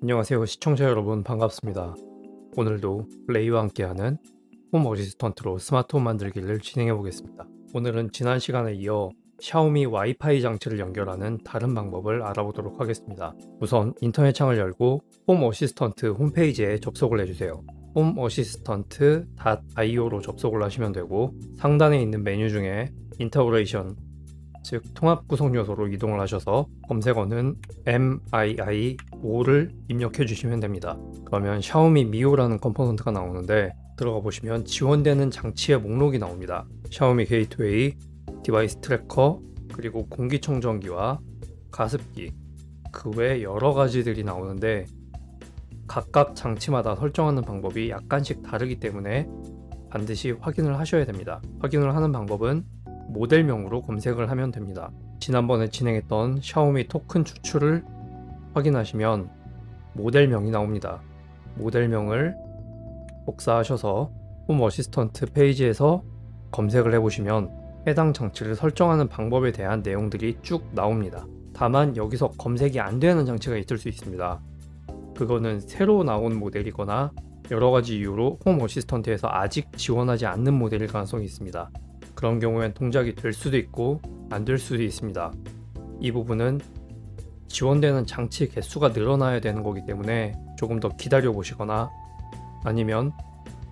안녕하세요 시청자 여러분, 반갑습니다. 오늘도 플레이와 함께하는 홈 어시스턴트로 스마트홈 만들기를 진행해 보겠습니다. 오늘은 지난 시간에 이어 샤오미 와이파이 장치를 연결하는 다른 방법을 알아보도록 하겠습니다. 우선 인터넷 창을 열고 홈 어시스턴트 홈페이지에 접속을 해주세요. homeassistant.io로 접속을 하시면 되고, 상단에 있는 메뉴 중에 인터그레이션, 즉 통합 구성 요소로 이동을 하셔서 검색어는 MII5를 입력해 주시면 됩니다. 그러면 샤오미 미오라는 컴포넌트가 나오는데, 들어가 보시면 지원되는 장치의 목록이 나옵니다. 샤오미 게이트웨이, 디바이스 트래커, 그리고 공기청정기와 가습기, 그 외 여러 가지들이 나오는데, 각각 장치마다 설정하는 방법이 약간씩 다르기 때문에 반드시 확인을 하셔야 됩니다. 확인을 하는 방법은 모델명으로 검색을 하면 됩니다. 지난번에 진행했던 샤오미 토큰 추출을 확인하시면 모델명이 나옵니다. 모델명을 복사하셔서 홈 어시스턴트 페이지에서 검색을 해보시면 해당 장치를 설정하는 방법에 대한 내용들이 쭉 나옵니다. 다만 여기서 검색이 안 되는 장치가 있을 수 있습니다. 그거는 새로 나온 모델이거나 여러가지 이유로 홈 어시스턴트에서 아직 지원하지 않는 모델일 가능성이 있습니다. 그런 경우엔 동작이 될 수도 있고 안 될 수도 있습니다. 이 부분은 지원되는 장치 개수가 늘어나야 되는 거기 때문에 조금 더 기다려 보시거나, 아니면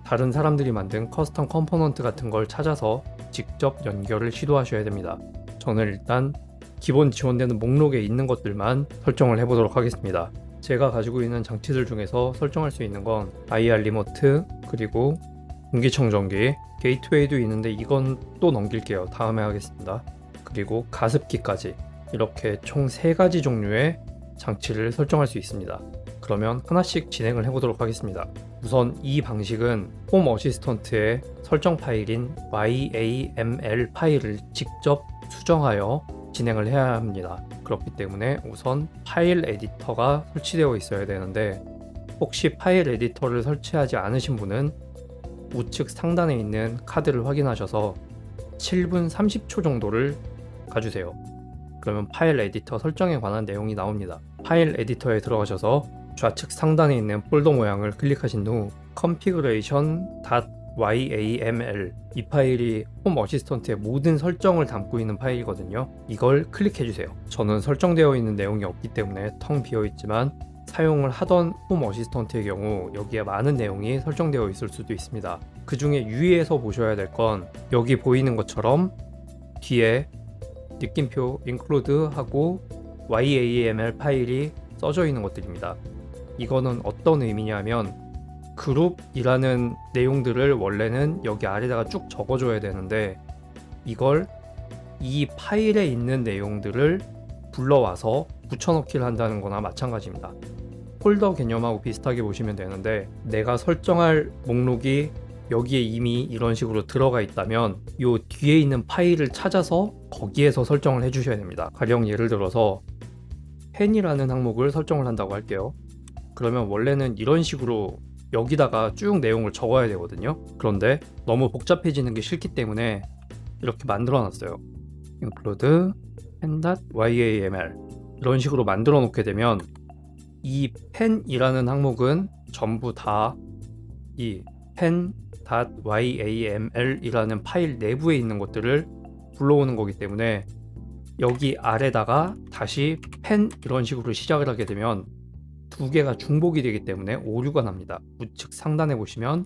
다른 사람들이 만든 커스텀 컴포넌트 같은 걸 찾아서 직접 연결을 시도하셔야 됩니다. 저는 일단 기본 지원되는 목록에 있는 것들만 설정을 해보도록 하겠습니다. 제가 가지고 있는 장치들 중에서 설정할 수 있는 건 IR 리모트, 그리고 공기청정기, 게이트웨이도 있는데 이건 또 넘길게요. 다음에 하겠습니다. 그리고 가습기까지, 이렇게 총 3가지 종류의 장치를 설정할 수 있습니다. 그러면 하나씩 진행을 해보도록 하겠습니다. 우선 이 방식은 홈 어시스턴트의 설정 파일인 YAML 파일을 직접 수정하여 진행을 해야 합니다. 그렇기 때문에 우선 파일 에디터가 설치되어 있어야 되는데, 혹시 파일 에디터를 설치하지 않으신 분은 우측 상단에 있는 카드를 확인하셔서 7분 30초 정도를 가주세요. 그러면 파일 에디터 설정에 관한 내용이 나옵니다. 파일 에디터에 들어가셔서 좌측 상단에 있는 폴더 모양을 클릭하신 후 configuration.yaml, 이 파일이 홈 어시스턴트의 모든 설정을 담고 있는 파일이거든요. 이걸 클릭해 주세요. 저는 설정되어 있는 내용이 없기 때문에 텅 비어 있지만, 사용을 하던 홈 어시스턴트의 경우 여기에 많은 내용이 설정되어 있을 수도 있습니다. 그 중에 유의해서 보셔야 될 건 여기 보이는 것처럼 뒤에 느낌표 include 하고 YAML 파일이 써져 있는 것들입니다. 이거는 어떤 의미냐면, 그룹이라는 내용들을 원래는 여기 아래다가 쭉 적어줘야 되는데, 이걸 이 파일에 있는 내용들을 불러와서 붙여넣기를 한다는 거나 마찬가지입니다. 폴더 개념하고 비슷하게 보시면 되는데, 내가 설정할 목록이 여기에 이미 이런 식으로 들어가 있다면 이 뒤에 있는 파일을 찾아서 거기에서 설정을 해주셔야 됩니다. 가령 예를 들어서 펜이라는 항목을 설정을 한다고 할게요. 그러면 원래는 이런 식으로 여기다가 쭉 내용을 적어야 되거든요. 그런데 너무 복잡해지는 게 싫기 때문에 이렇게 만들어 놨어요. include pen.yaml, 이런 식으로 만들어 놓게 되면 이 펜이라는 항목은 전부 다 이 pen.yaml이라는 파일 내부에 있는 것들을 불러오는 거기 때문에, 여기 아래다가 다시 pen 이런 식으로 시작을 하게 되면 두 개가 중복이 되기 때문에 오류가 납니다. 우측 상단에 보시면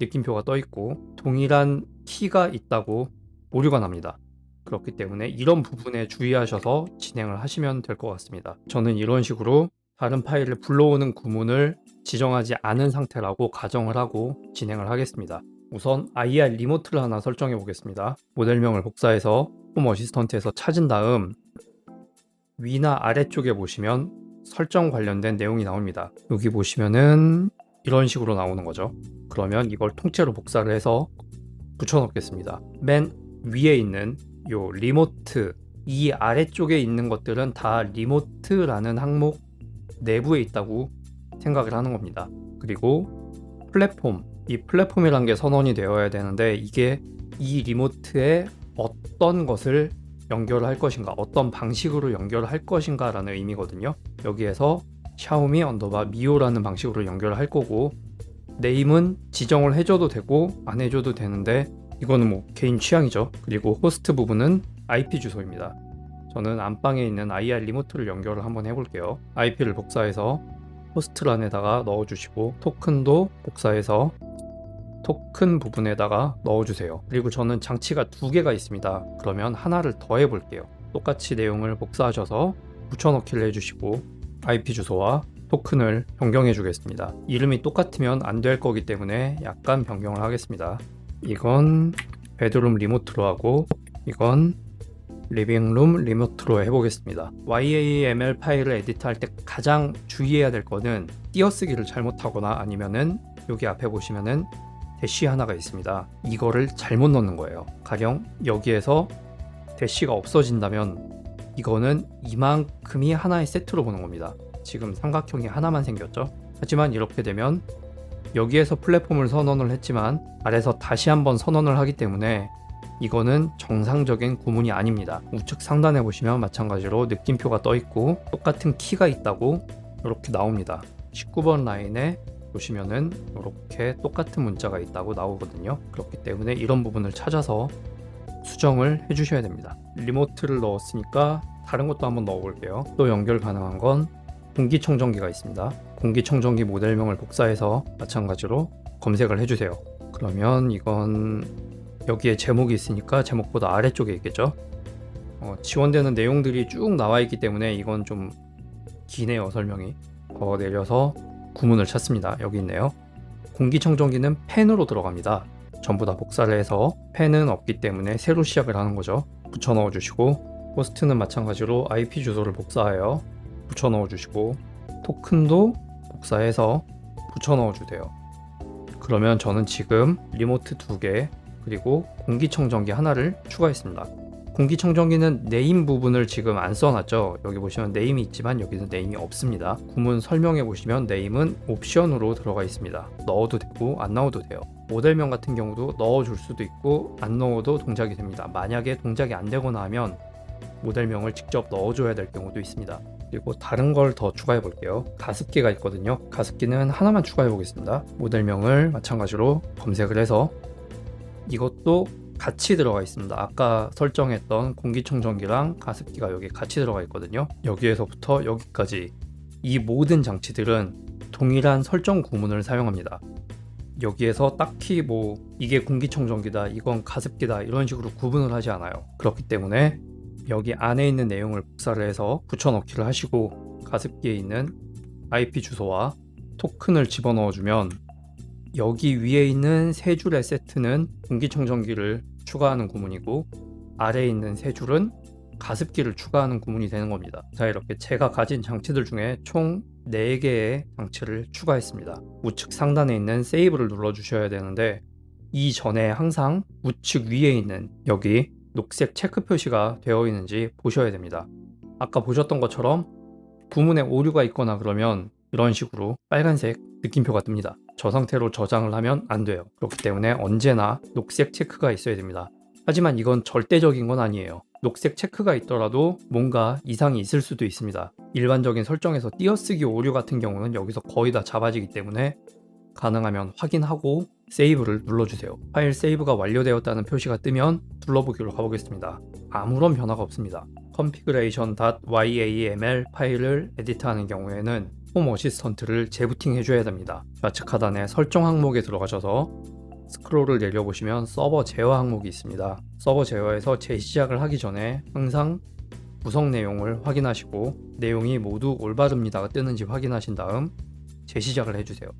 느낌표가 떠 있고 동일한 키가 있다고 오류가 납니다. 그렇기 때문에 이런 부분에 주의하셔서 진행을 하시면 될 것 같습니다. 저는 이런 식으로 다른 파일을 불러오는 구문을 지정하지 않은 상태라고 가정을 하고 진행을 하겠습니다. 우선 IR 리모트를 하나 설정해 보겠습니다. 모델명을 복사해서 홈 어시스턴트에서 찾은 다음 위나 아래쪽에 보시면 설정 관련된 내용이 나옵니다. 여기 보시면은 이런 식으로 나오는 거죠. 그러면 이걸 통째로 복사를 해서 붙여 넣겠습니다. 맨 위에 있는 요 리모트, 이 아래쪽에 있는 것들은 다 리모트라는 항목 내부에 있다고 생각을 하는 겁니다. 그리고 플랫폼, 이 플랫폼이란 게 선언이 되어야 되는데, 이게 이 리모트에 어떤 것을 연결을 할 것인가, 어떤 방식으로 연결을 할 것인가 라는 의미거든요. 여기에서 샤오미 언더바 미오라는 방식으로 연결을 할 거고, 네임은 지정을 해줘도 되고 안 해줘도 되는데 이거는 뭐 개인 취향이죠. 그리고 호스트 부분은 IP 주소입니다. 저는 안방에 있는 IR 리모트를 연결을 한번 해볼게요. IP를 복사해서 호스트란에다가 넣어주시고, 토큰도 복사해서 토큰 부분에다가 넣어주세요. 그리고 저는 장치가 2개가 있습니다. 그러면 하나를 더 해볼게요. 똑같이 내용을 복사하셔서 붙여넣기를 해주시고, IP 주소와 토큰을 변경해 주겠습니다. 이름이 똑같으면 안 될 거기 때문에 약간 변경을 하겠습니다. 이건 베드룸 리모트로 하고, 이건 리빙룸 리모트로 해보겠습니다. YAML 파일을 에디트할 때 가장 주의해야 될 거는 띄어쓰기를 잘못하거나 아니면은 여기 앞에 보시면은 대시 하나가 있습니다. 이거를 잘못 넣는 거예요. 가령 여기에서 대시가 없어진다면 이거는 이만큼이 하나의 세트로 보는 겁니다. 지금 삼각형이 하나만 생겼죠. 하지만 이렇게 되면 여기에서 플랫폼을 선언을 했지만 아래서 다시 한번 선언을 하기 때문에 이거는 정상적인 구문이 아닙니다. 우측 상단에 보시면 마찬가지로 느낌표가 떠 있고 똑같은 키가 있다고 이렇게 나옵니다. 19번 라인에 보시면은 이렇게 똑같은 문자가 있다고 나오거든요. 그렇기 때문에 이런 부분을 찾아서 수정을 해주셔야 됩니다. 리모트를 넣었으니까 다른 것도 한번 넣어볼게요. 또 연결 가능한 건 공기청정기가 있습니다. 공기청정기 모델명을 복사해서 마찬가지로 검색을 해주세요. 그러면 이건 여기에 제목이 있으니까 제목보다 아래쪽에 있겠죠. 지원되는 내용들이 쭉 나와 있기 때문에 이건 좀 기네요. 설명이. 더 내려서 구문을 찾습니다. 여기 있네요. 공기청정기는 펜으로 들어갑니다. 전부 다 복사를 해서 펜은 없기 때문에 새로 시작을 하는 거죠. 붙여 넣어 주시고, 호스트는 마찬가지로 IP 주소를 복사하여 붙여 넣어 주시고, 토큰도 복사해서 붙여 넣어 주세요. 그러면 저는 지금 리모트 2개 그리고 공기청정기 하나를 추가했습니다. 공기청정기는 네임 부분을 지금 안 써놨죠. 여기 보시면 네임이 있지만 여기는 네임이 없습니다. 구문 설명해 보시면 네임은 옵션으로 들어가 있습니다. 넣어도 되고 안 넣어도 돼요. 모델명 같은 경우도 넣어줄 수도 있고 안 넣어도 동작이 됩니다. 만약에 동작이 안 되거나 하면 모델명을 직접 넣어줘야 될 경우도 있습니다. 그리고 다른 걸 더 추가해 볼게요. 가습기가 있거든요. 가습기는 하나만 추가해 보겠습니다. 모델명을 마찬가지로 검색을 해서 이것도 같이 들어가 있습니다. 아까 설정했던 공기청정기랑 가습기가 여기 같이 들어가 있거든요. 여기에서부터 여기까지 이 모든 장치들은 동일한 설정 구문을 사용합니다. 여기에서 딱히 뭐 이게 공기청정기다, 이건 가습기다 이런 식으로 구분을 하지 않아요. 그렇기 때문에 여기 안에 있는 내용을 복사를 해서 붙여넣기를 하시고, 가습기에 있는 IP 주소와 토큰을 집어넣어주면 여기 위에 있는 세 줄의 세트는 공기청정기를 추가하는 구문이고, 아래에 있는 세 줄은 가습기를 추가하는 구문이 되는 겁니다. 자, 이렇게 제가 가진 장치들 중에 총 4개의 장치를 추가했습니다. 우측 상단에 있는 세이브를 눌러주셔야 되는데, 이전에 항상 우측 위에 있는 여기 녹색 체크 표시가 되어 있는지 보셔야 됩니다. 아까 보셨던 것처럼 부문에 오류가 있거나 그러면 이런 식으로 빨간색 느낌표가 뜹니다. 저 상태로 저장을 하면 안 돼요. 그렇기 때문에 언제나 녹색 체크가 있어야 됩니다. 하지만 이건 절대적인 건 아니에요. 녹색 체크가 있더라도 뭔가 이상이 있을 수도 있습니다. 일반적인 설정에서 띄어쓰기 오류 같은 경우는 여기서 거의 다 잡아지기 때문에 가능하면 확인하고 세이브를 눌러주세요. 파일 세이브가 완료되었다는 표시가 뜨면 둘러보기로 가보겠습니다. 아무런 변화가 없습니다. configuration.yaml 파일을 에디트하는 경우에는 홈 어시스턴트를 재부팅 해줘야 됩니다. 좌측 하단에 설정 항목에 들어가셔서 스크롤을 내려보시면 서버 제어 항목이 있습니다. 서버 제어에서 재시작을 하기 전에 항상 구성 내용을 확인하시고 내용이 모두 올바릅니다가 뜨는지 확인하신 다음 재시작을 해주세요.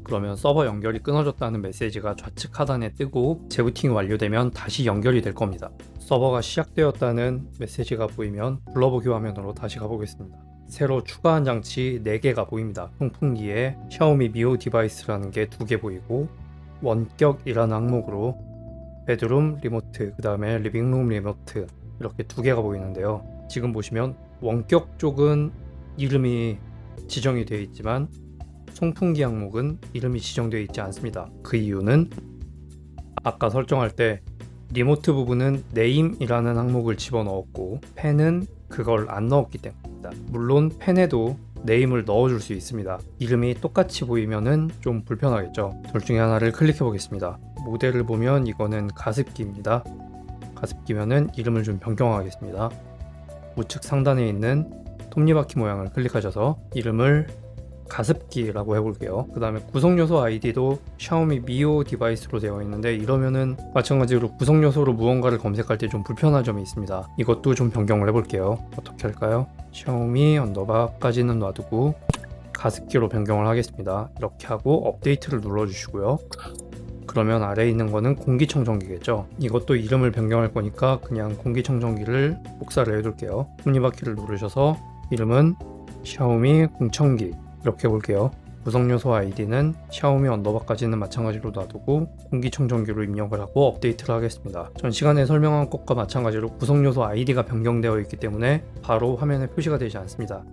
그러면 서버 연결이 끊어졌다는 메시지가 좌측 하단에 뜨고 재부팅이 완료되면 다시 연결이 될 겁니다. 서버가 시작되었다는 메시지가 보이면 불러보기 화면으로 다시 가보겠습니다. 새로 추가한 장치 4개가 보입니다. 송풍기에 샤오미 미오 디바이스라는 게 2개 보이고, 원격이라는 항목으로 베드룸 리모트, 그 다음에 리빙룸 리모트 이렇게 2개가 보이는데요. 지금 보시면 원격 쪽은 이름이 지정이 되어 있지만 송풍기 항목은 이름이 지정되어 있지 않습니다. 그 이유는 아까 설정할 때 리모트 부분은 네임이라는 항목을 집어넣었고 펜은 그걸 안 넣었기 때문입니다. 물론 펜에도 네임을 넣어줄 수 있습니다. 이름이 똑같이 보이면은 좀 불편하겠죠. 둘 중에 하나를 클릭해 보겠습니다. 모델을 보면 이거는 가습기입니다. 가습기면은 이름을 좀 변경하겠습니다. 우측 상단에 있는 톱니바퀴 모양을 클릭하셔서 이름을 가습기라고 해볼게요. 그 다음에 구성요소 아이디도 샤오미 미오 디바이스로 되어 있는데 이러면은 마찬가지로 구성요소로 무언가를 검색할 때 좀 불편한 점이 있습니다. 이것도 좀 변경을 해볼게요. 어떻게 할까요? 샤오미 언더바까지는 놔두고 가습기로 변경을 하겠습니다. 이렇게 하고 업데이트를 눌러주시고요. 그러면 아래에 있는 거는 공기청정기겠죠. 이것도 이름을 변경할 거니까 그냥 공기청정기를 복사를 해둘게요. 톱니바퀴를 누르셔서 이름은 샤오미 공청기 이렇게 해볼게요. 구성요소 아이디는 샤오미 언더바까지는 마찬가지로 놔두고 공기청정기로 입력을 하고 업데이트를 하겠습니다. 전 시간에 설명한 것과 마찬가지로 구성요소 아이디가 변경되어 있기 때문에 바로 화면에 표시가 되지 않습니다.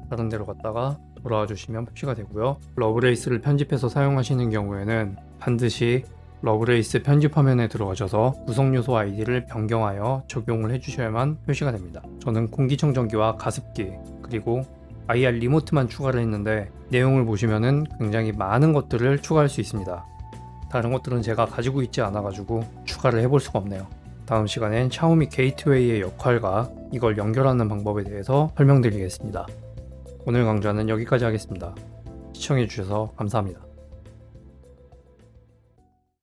다른 데로 갔다가 돌아와 주시면 표시가 되고요. 러브레이스를 편집해서 사용하시는 경우에는 반드시 러브레이스 편집 화면에 들어가셔서 구성요소 아이디를 변경하여 적용을 해주셔야만 표시가 됩니다. 저는 공기청정기와 가습기 그리고 IR 리모트만 추가를 했는데 내용을 보시면은 굉장히 많은 것들을 추가할 수 있습니다. 다른 것들은 제가 가지고 있지 않아 가지고 추가를 해볼 수가 없네요. 다음 시간엔 샤오미 게이트웨이의 역할과 이걸 연결하는 방법에 대해서 설명드리겠습니다. 오늘 강좌는 여기까지 하겠습니다. 시청해주셔서 감사합니다.